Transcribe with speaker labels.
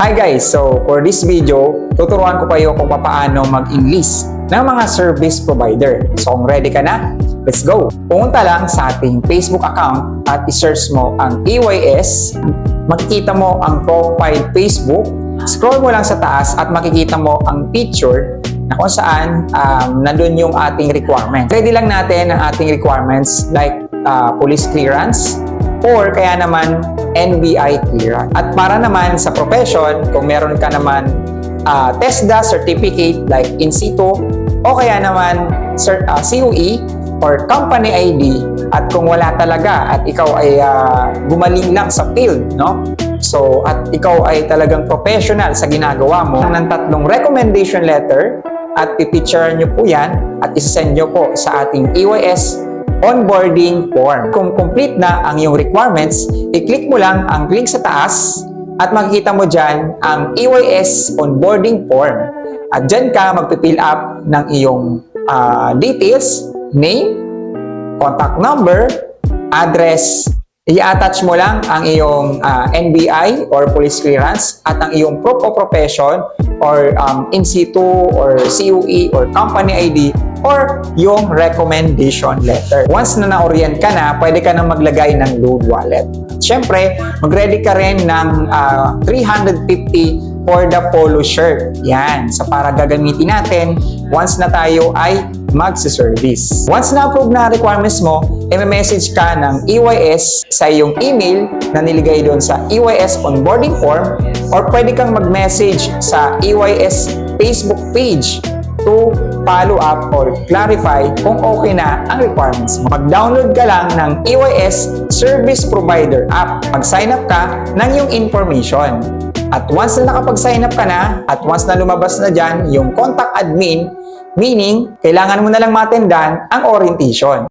Speaker 1: Hi guys! So for this video, tuturuan ko kayo kung paano mag-enlist ng mga service provider. So kung ready ka na, let's go! Pumunta lang sa ating Facebook account at i-search mo ang EYS. Makikita mo ang profile Facebook. Scroll mo lang sa taas at makikita mo ang picture na kung saan nandun yung ating requirements. Ready lang natin ang ating requirements like police clearance, or kaya naman NBI clearance. At para naman sa profession, kung meron ka naman TESDA certificate like in situ o kaya naman COE or company ID, at kung wala talaga at ikaw ay gumaling lang sa field, no? So, at ikaw ay talagang professional sa ginagawa mo, ng 3 recommendation letter at pipicturean nyo po yan at isasend nyo po sa ating EYS onboarding form. Kung complete na ang iyong requirements, i-click mo lang ang link sa taas at makikita mo dyan ang EYS onboarding form. At dyan ka magpipill up ng iyong details, name, contact number, address. I-attach mo lang ang iyong NBI or police clearance at ang iyong proof of profession or in situ or COE or company ID or yung recommendation letter. Once na na-orient ka na, pwede ka na maglagay ng load wallet. Siyempre, mag-ready ka rin ng 350 for the polo shirt. Yan, sa para gagamitin natin once na tayo ay magsiservice. Once na-approve na requirements mo, i-message ka ng EYS sa iyong email na niligay doon sa EYS onboarding form, or pwede kang mag-message sa EYS Facebook page to follow up or clarify kung okay na ang requirements mo. Mag-download ka lang ng EYS Service Provider app. Mag-sign up ka ng iyong information. At once na nakapag-sign up ka na, at once na lumabas na dyan yung contact admin, meaning kailangan mo na lang matendan ang orientation.